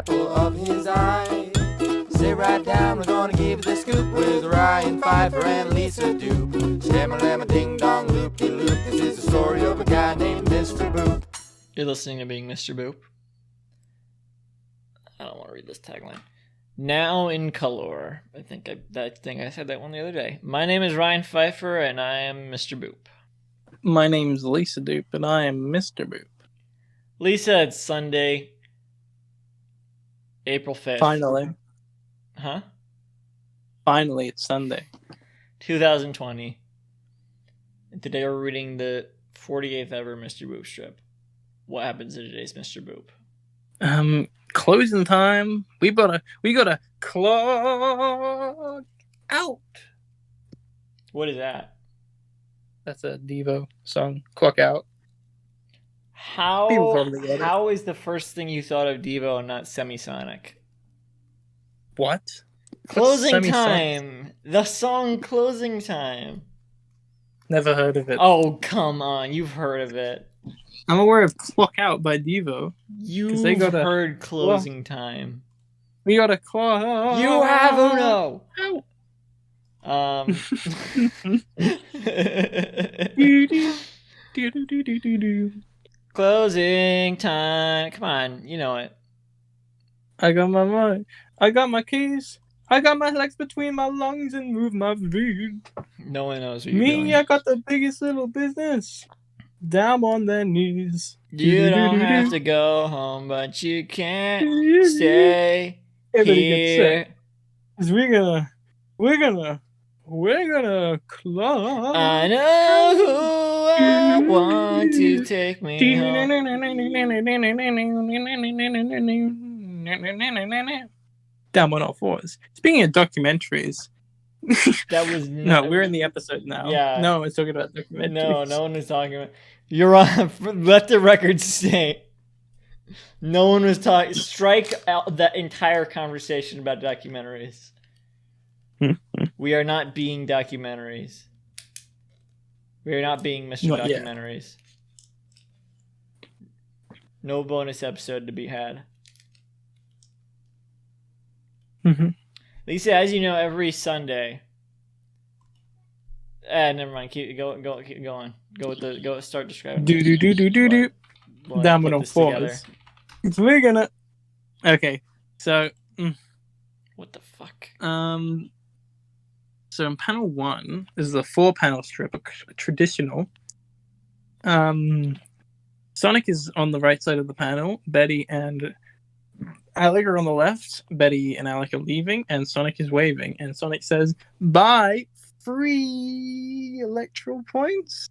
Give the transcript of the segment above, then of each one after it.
apple of his eye. Sit right down, we're gonna give you the scoop with Ryan Pfeiffer and Lisa Dupe. Shamma-lamma ding-dong loop-de-loop. This is the story of a guy named Mr. Boop. You're listening to Being Mr. Boop. I don't want to read this tagline. Now in color. I think I said that one the other day. My name is Ryan Pfeiffer, and I am Mr. Boop. My name's Lisa Dupe, and I am Mr. Boop. Lisa, it's Sunday, April 5th. Finally. Huh? Finally, it's Sunday. 2020. And today we're reading the 48th ever Mr. Boop strip. What happens in today's Mr. Boop? Closing time. We gotta clock out. What is that? That's a Devo song. Clock out. How is the first thing you thought of Devo and not Semisonic? What? Closing Time. The song Closing Time. Never heard of it. Oh, come on. You've heard of it. I'm aware of Clock Out by Devo. You've heard Closing Time. We gotta clock. You have Uno. Out. Closing time. Come on, you know it. I got my mind. I got my keys. I got my legs between my lungs and move my feet. No one knows what you're doing. I got the biggest little business. Down on their knees. You don't have to go home, but you can't stay here. Cause we're gonna clock. I know who I want to take me home. Down on all fours. Speaking of documentaries. That was no, we're in the episode now. Yeah. No one's talking about documentaries. No one was talking about. You're on. Let the record state. No one was talking. Strike out that entire conversation about documentaries. We are not being documentaries. We are not being Mr. Not Documentaries. Yet. No bonus episode to be had. Lisa, as you know, every Sunday. Never mind. Keep going. Start describing. Do. Down with no fours. We're gonna. Okay, so. What the fuck? So in panel 1, this is a 4-panel strip, a traditional. Sonic is on the right side of the panel. Betty and Alec are on the left. Betty and Alec are leaving, and Sonic is waving. And Sonic says, "Bye, free electoral points.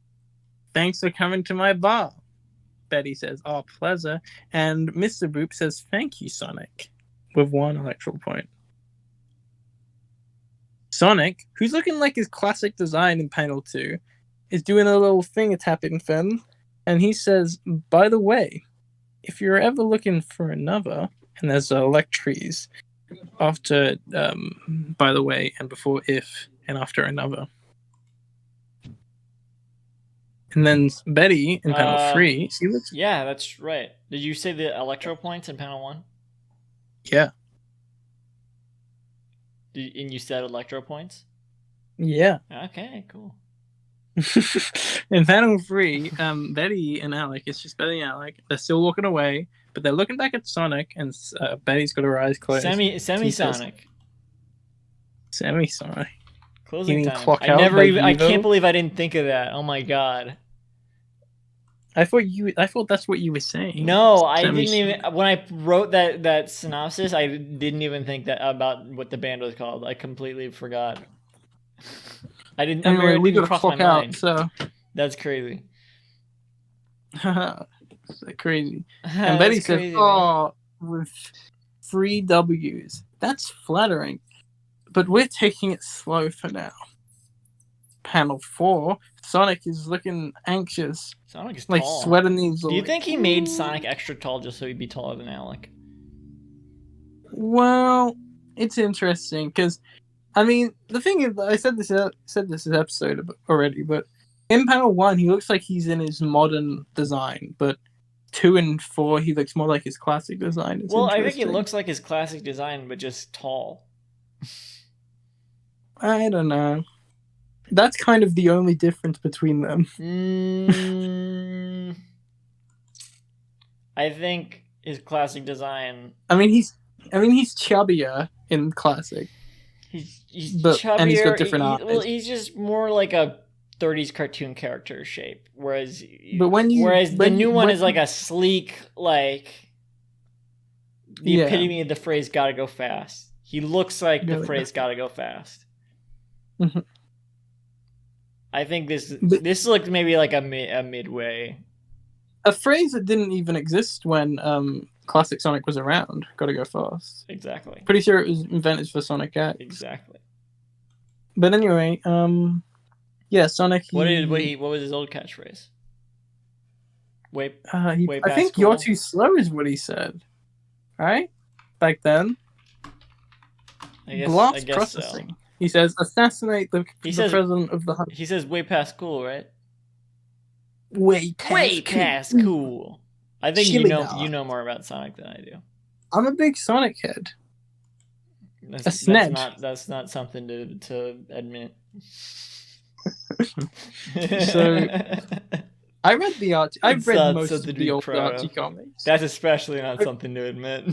Thanks for coming to my bar." Betty says, "Oh, pleasure." And Mr. Boop says, "Thank you, Sonic," with 1 electoral point. Sonic, who's looking like his classic design in panel 2, is doing a little finger tapping thing, and he says, "By the way, if you're ever looking for another," and there's electries after "by the way" and before "if" and after "another." And then Betty in panel 3, she looks. Yeah, that's right. Did you say the electro points in panel 1? Yeah. And you said electro points? Yeah. Okay, cool. In panel 3, Betty and Alec, it's just Betty and Alec. They're still walking away, but they're looking back at Sonic, and Betty's got her eyes closed. Semisonic. Semisonic. Closing time. I can't believe I didn't think of that. Oh my god. I thought that's what you were saying. No, I didn't even. When I wrote that synopsis, I didn't even think that about what the band was called. I completely forgot. I didn't. Anyway, we didn't gotta cross my mind. out. So that's crazy. So crazy. And Betty said, "Oh, with 3 W's. That's flattering, but we're taking it slow for now." Panel 4, Sonic is looking anxious. Sonic is like tall. Sweating these. Do you think he made Sonic extra tall just so he'd be taller than Alec? Well, it's interesting because, I mean, the thing is, I said this episode already, but in panel 1, he looks like he's in his modern design, but 2 and 4, he looks more like his classic design. It's Well, I think he interesting. looks like his classic design, but just tall. I don't know. That's kind of the only difference between them. I think his classic design. I mean, he's chubbier in classic. He's But- and he's got chubbier. different eyes. Well, he's just more like a 30s cartoon character shape, whereas But the new one is like a sleek, like the Yeah. epitome of the phrase "gotta go fast." He looks like the Really? phrase "gotta go fast." Mhm. I think this But- looked maybe like a midway. a phrase that didn't even exist when classic Sonic was around. Gotta go fast. Exactly. Pretty sure it was invented for Sonic X. Exactly. But anyway, yeah, Sonic. What was his old catchphrase? Way way I past think cool? "you're too slow" is what he said, right? Back then, I blast guess processing. so. He says, "Assassinate the says- president of the He says way past cool, right? way past Way cool." past cool. I think Chili you dog. know more about Sonic than I do. I'm a big Sonic head. That's, A sned. That's not something to admit. So- I read the Archie. I've It's read not most of something to the be old proud Archie of. comics. That's especially not something to admit.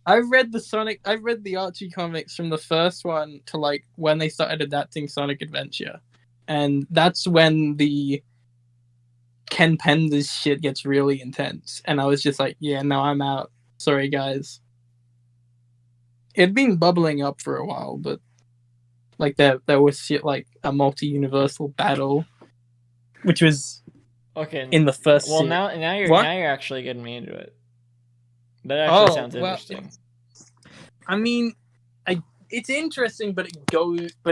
I've read the Archie comics from the first one to like when they started adapting Sonic Adventure, and that's when the Ken Penders shit gets really intense. And I was just like, yeah, no, I'm out. Sorry, guys. It'd been bubbling up for a while, but like there was shit like a multi-universal battle, which was Okay. in the first. Well, series. now you're What? now you're actually getting me into it. That actually Oh, sounds well, interesting. I mean, it's interesting, but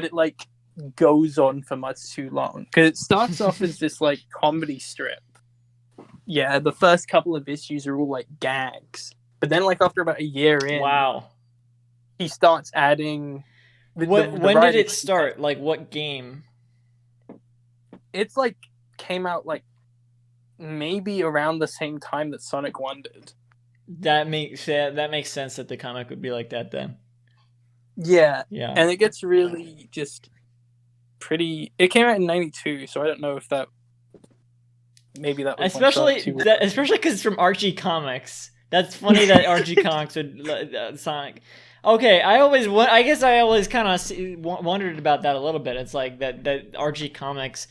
it like goes on for much too long because it starts off as this like comedy strip. Yeah, the first couple of issues are all like gags, but then like after about a year in, Wow. he starts adding. When did writing- it start? Like what game? It's like came out like maybe around the same time that Sonic 1 did. That makes sense that the comic would be like that then. Yeah, Yeah. and it gets really just pretty. It came out in '92, so I don't know if that. Maybe that was especially because it's from Archie Comics. That's funny that Archie Comics would Sonic. Okay, I guess I always kind of wondered about that a little bit. It's like that Archie Comics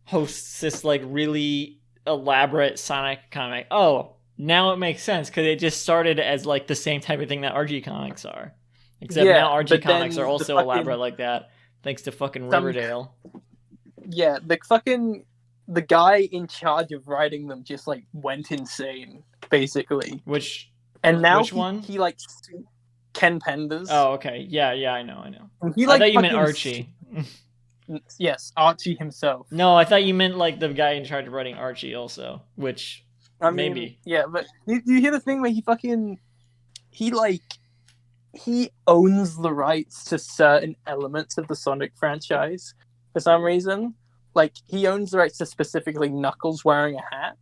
hosts this like really elaborate Sonic comic. Oh, now it makes sense because it just started as like the same type of thing that Archie Comics are, except Yeah, now Archie but then Comics are the also fucking- elaborate like that, thanks to fucking Riverdale. Yeah, the guy in charge of writing them just like went insane, basically. Which And now Which one? he like Ken Penders. oh okay yeah I know. And he, I like, thought you meant fucking- Archie. Yes, Archie himself. No, I thought you meant like the guy in charge of writing Archie also, which I mean, maybe. Yeah, but you hear the thing where he owns the rights to certain elements of the Sonic franchise for some reason. Like he owns the rights to specifically Knuckles wearing a hat,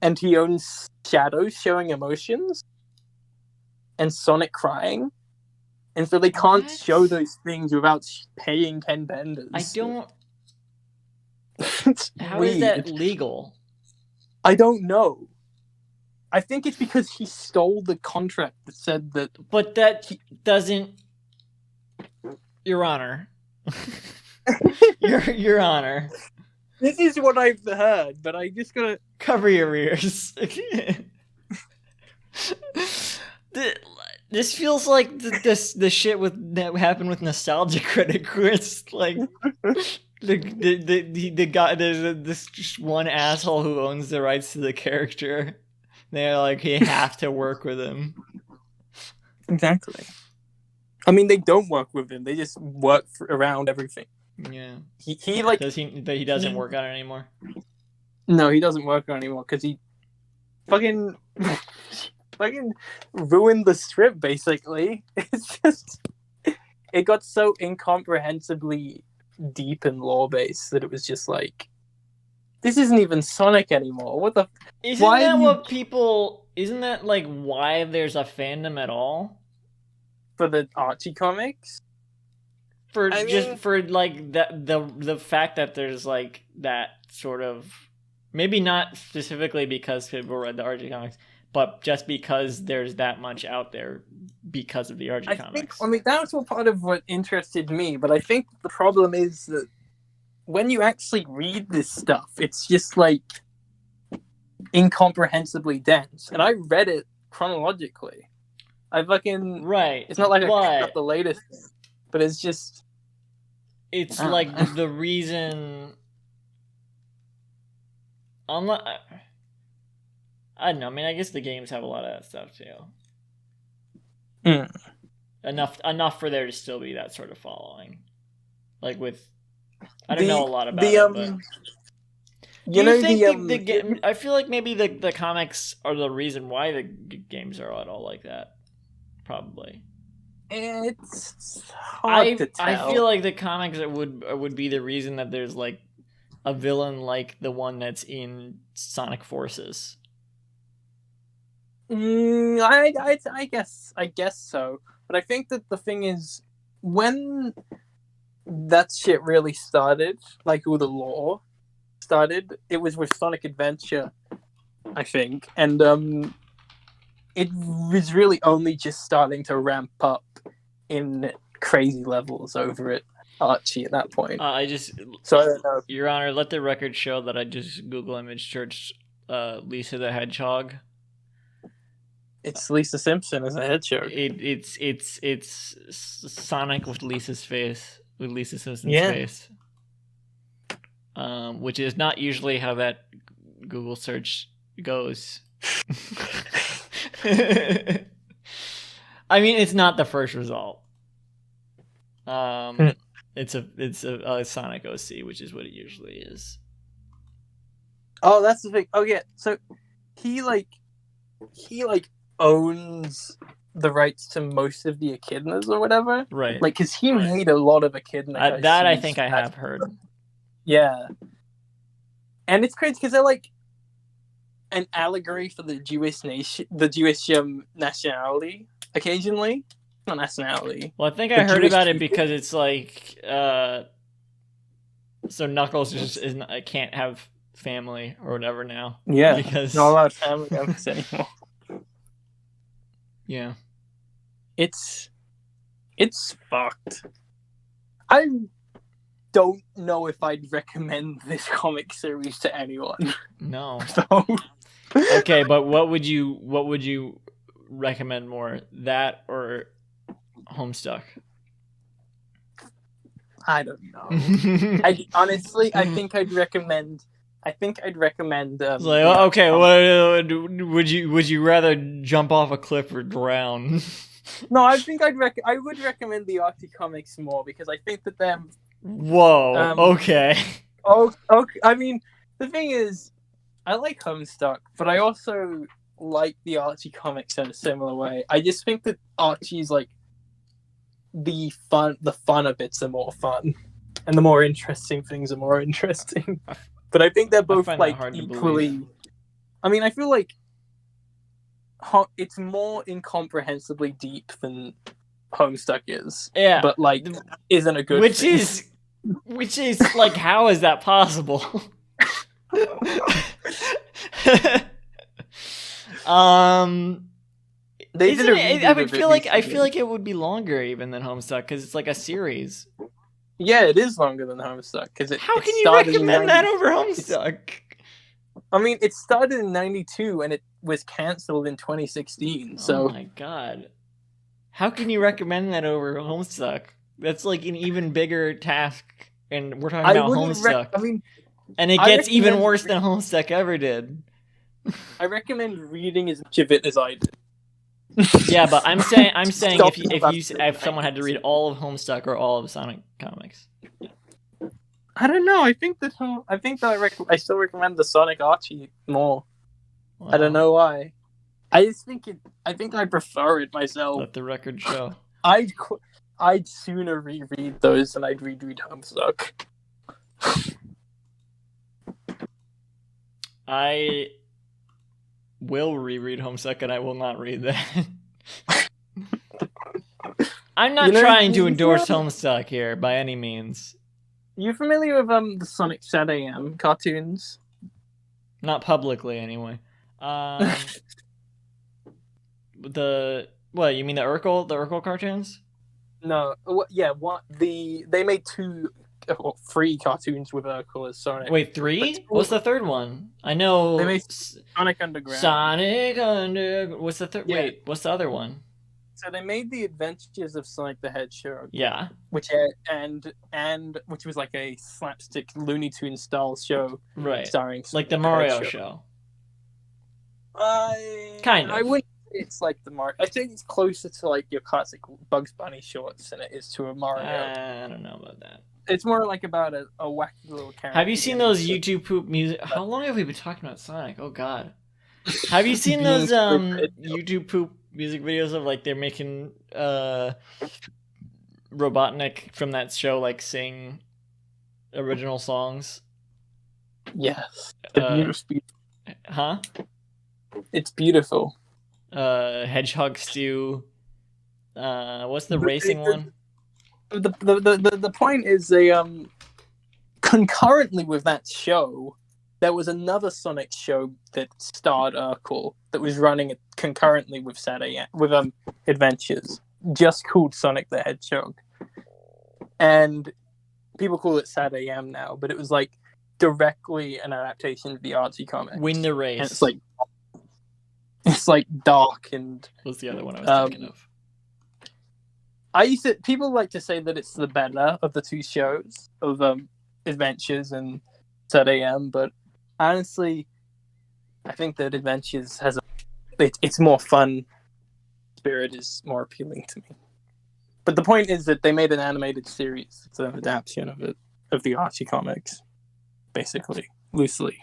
and he owns Shadow showing emotions, and Sonic crying, and so they can't What? show those things without paying Ken Penders. I don't. It's How is that weird. legal? I don't know. I think it's because he stole the contract that said that. But that doesn't. Your Honor. Your Honor. This is what I've heard, but I just gotta. Cover your ears. This feels like the shit that happened with Nostalgia Critic, where it's like the guy, there's this just one asshole who owns the rights to the character. They're like, you have to work with him. Exactly. I mean, they don't work with him; they just work around everything. Yeah. He like But he doesn't work on it anymore. no, he doesn't work on it anymore because he fucking ruined the strip. Basically, it's just it got so incomprehensibly deep and lore based that it was just like This isn't even Sonic anymore. What the? Isn't Why that do you- what people? Isn't that like why there's a fandom at all? For the Archie comics? For I just mean- for like the fact that there's like that sort of, maybe not specifically because people read the Archie comics, but just because there's that much out there because of the Archie comics. I mean, that's what part of what interested me, but I think the problem is that when you actually read this stuff, it's just like incomprehensibly dense. And I read it chronologically. I fucking Right. It's not like I picked but up the latest thing, but it's just it's I like don't know. the reason. I'm not. I don't know. I mean, I guess the games have a lot of that stuff too. Mm. Enough for there to still be that sort of following. Like with, I don't The- know a lot about the it, but you do know you think the game? I feel like maybe the comics are the reason why the games are at all like that. Probably. it's hard to tell. I feel like the comics would be the reason that there's like a villain like the one that's in Sonic Forces. I guess so. But I think that the thing is, when that shit really started, like all the lore started, it was with Sonic Adventure, I think, and it was really only just starting to ramp up in crazy levels over at Archie at that point. I just, So I don't know. Your Honor, let the record show that I just Google image searched Lisa the Hedgehog. It's Lisa Simpson as a hedgehog. It's Sonic with Lisa's face, with Lisa Simpson's Yeah. face, which is not usually how that Google search goes. I mean, it's not the first result. It's a Sonic OC, which is what it usually is. Oh, that's the thing. Oh yeah, so he owns the rights to most of the echidnas or whatever. Right. Like, cause he made a lot of echidna. That I OCs. think I have heard. Yeah, and it's crazy because they're like an allegory for the Jewish nation, the Jewish nationality. Occasionally, not nationality. Well, I think The I heard Jewish about it people? because it's like, so Knuckles just can't have family or whatever now. Yeah, Because not allowed family members anymore. yeah, It's fucked. I don't know if I'd recommend this comic series to anyone. no. So Okay, but what would you recommend more, that or Homestuck? I don't know. I honestly, I think I'd recommend. It's like, okay, what would you rather jump off a cliff or drown? No, I think I would recommend the Archie comics more because I think that them. Whoa. Okay. Oh, okay. I mean, the thing is, I like Homestuck, but I also like the Archie comics in a similar way. I just think that Archie's like the funner bits are more fun, and the more interesting things are more interesting. But I think they're both find that like hard to equally. believe. I mean, I feel like it's more incomprehensibly deep than Homestuck is, Yeah. but like isn't a good. Which thing. is like, how is that possible? They did a I reboot would of it feel like recently. it would be longer even than Homestuck because it's like a series. Yeah, it is longer than Homestuck because it. How it can you started in recommend that 90 over Homestuck? I mean, it started in '92 and it was canceled in 2016. So Oh my god. How can you recommend that over Homestuck? That's like an even bigger task, and we're talking I about wouldn't. Homestuck. I mean, and it I gets even recommend- worse than Homestuck ever did. I recommend reading as much of it as I did. Yeah, but I'm saying Stop if someone had to read all of Homestuck or all of Sonic comics. I don't know. I think that I still recommend the Sonic Archie more. I don't know why. I just think it. I think I prefer it myself. Let the record show. I'd sooner reread those than I'd reread Homestuck. I will reread Homestuck, and I will not read that. I'm not trying to endorse Homestuck here by any means. You familiar with the Sonic SatAM cartoons? Not publicly, anyway. What, you mean the Urkel cartoons? No, they made 3 cartoons with Urkel as Sonic. Wait, 3? What's the third one? I know. They made Sonic Underground. What's the third? Yeah. Wait, what's the other one? So they made the Adventures of Sonic the Hedgehog. Yeah. Which was like a slapstick Looney Tunes style show, Right. Starring like the Mario show. Kind of. I wouldn't say it's like the Mario. I think it's closer to like your classic Bugs Bunny shorts than it is to a Mario. I don't know about that. It's more like about a wacky little character. Have you seen those YouTube poop music? How long have we been talking about Sonic? Oh God. Have you seen those YouTube poop music videos of like they're making Robotnik from that show like sing original songs? Yes. Huh? It's beautiful. Hedgehog Stew. What's the racing one? The point is they concurrently with that show, there was another Sonic show that starred Urkel that was running concurrently with Adventures, just called Sonic the Hedgehog, and people call it SatAM now, but it was like directly an adaptation of the Archie comics. Win the Race. And it's like dark and. What's the other one I was thinking of? People like to say that it's the better of the 2 shows of Adventures and SatAM, but honestly, I think that Adventures has it's more fun. Spirit is more appealing to me. But the point is that they made an animated series. It's an adaptation of the Archie comics, basically, loosely.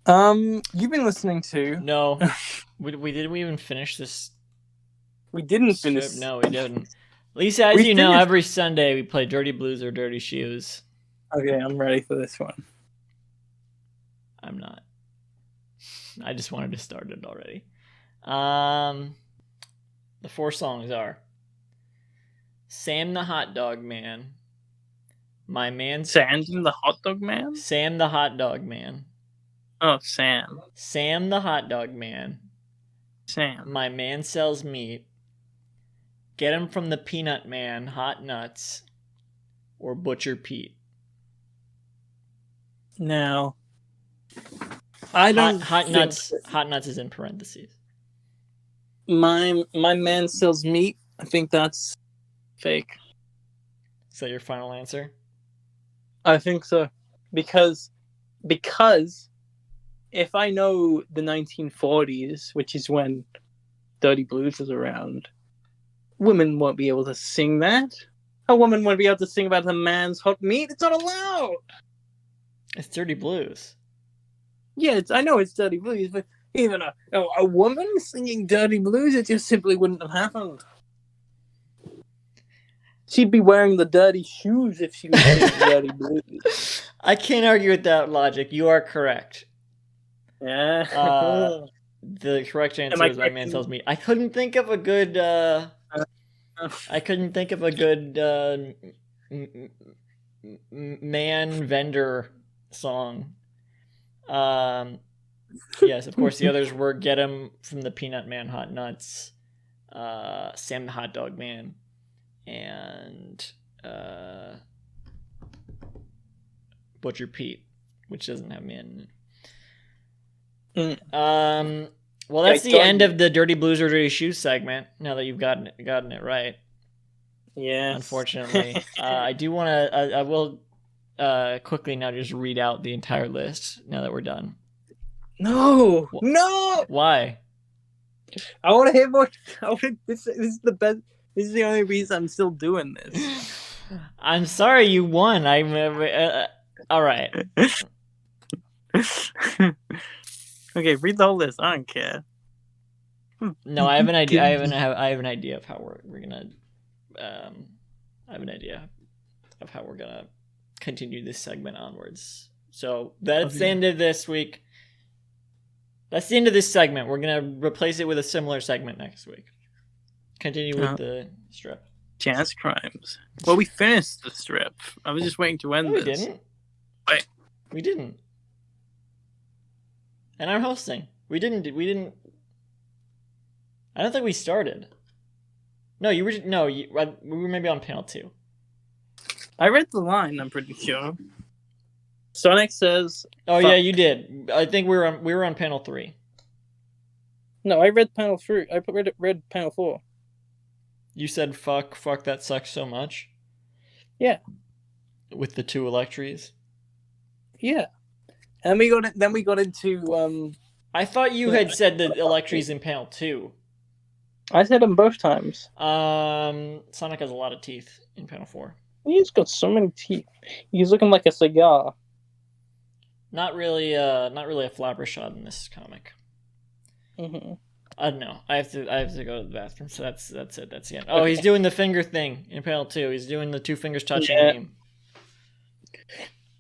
You've been listening to No, we didn't even finish this. We didn't finish. No, we didn't. Lisa, as you know, every Sunday we play Dirty Blues or Dirty Shoes. Okay, I'm ready for this one. I'm not. I just wanted to start it already. The 4 songs are Sam the Hot Dog Man, My Man Sam the Hot Dog Man? Sam the Hot Dog Man. Oh, Sam. Sam the Hot Dog Man. Sam. My Man Sells Meat. Get 'em from the Peanut Man, Hot Nuts, or Butcher Pete. Now, I don't. Hot Nuts. Hot Nuts is in parentheses. My Man Sells Meat. I think that's fake. Is that your final answer? I think so, because if I know the 1940s, which is when Dirty Blues was around, women won't be able to sing that. A woman won't be able to sing about a man's hot meat. It's not allowed. It's Dirty Blues. Yeah, I know it's Dirty Blues, but even a woman singing Dirty Blues, it just simply wouldn't have happened. She'd be wearing the dirty shoes if she was singing Dirty Blues. I can't argue with that logic. You are correct. Yeah. The correct answer is My Man Sells Meat. I couldn't think of a good man vendor song. Yes, of course the others were Get 'em from the Peanut Man, Hot Nuts, Sam the Hot Dog Man, and Butcher Pete, which doesn't have man in it. Well, that's the end of the Dirty Blues or Dirty Shoes segment. Now that you've gotten it right. Yeah. Unfortunately, I do want to. I will quickly now just read out the entire list. Now that we're done. No. No. Why? I want to hear more. This is the best. This is the only reason I'm still doing this. I'm sorry you won. I'm all right. Okay, read the whole list. I don't care. No, I have an idea. I have an idea of how we're gonna. I have an idea of how we're gonna continue this segment onwards. So that's the Okay. end of this week. That's the end of this segment. We're gonna replace it with a similar segment next week. Continue with the strip. Chance crimes. Well, we finished the strip. I was just waiting to end No, we this. didn't. Wait. We didn't. And I'm hosting. We didn't. I don't think we started. No, you were. No, we were maybe on panel 2. I read the line, I'm pretty sure. Sonic says... Oh Fuck. yeah, you did. I think we were on panel 3. No, I read panel 3. I read panel 4. You said fuck that sucks so much. Yeah. With the 2 Electries. Yeah. And then we got into... I thought you had said the Electries in panel 2. I said them both times. Sonic has a lot of teeth in panel 4. He's got so many teeth. He's looking like a cigar. Not really a flabber shot in this comic. Mm-hmm. I don't know. I have to go to the bathroom. So that's it. That's the end. Oh, he's doing the finger thing in panel 2. He's doing the 2 fingers touching meme.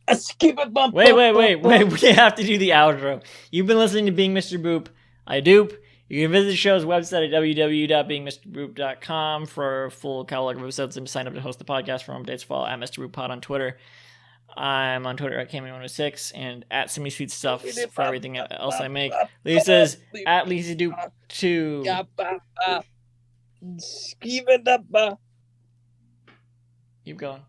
Wait. We have to do the outro. You've been listening to Being Mr. Boop. I dupe. You can visit the show's website at www.beingmrboop.com for a full catalog of episodes and to sign up to host the podcast for updates. Follow at Mr. Boop Pod on Twitter. I'm on Twitter at Kami106 and at Semi-Sweet Stuff for everything else I make. Lisa's at LisaDoop2. Keep going.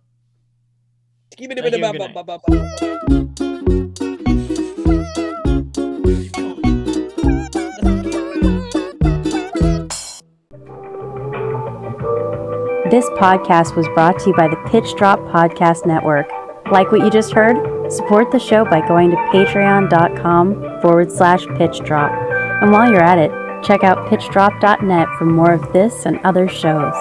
This podcast was brought to you by the Pitch Drop Podcast Network. Like what you just heard? Support the show by going to patreon.com/pitchdrop. And while you're at it, check out pitchdrop.net for more of this and other shows.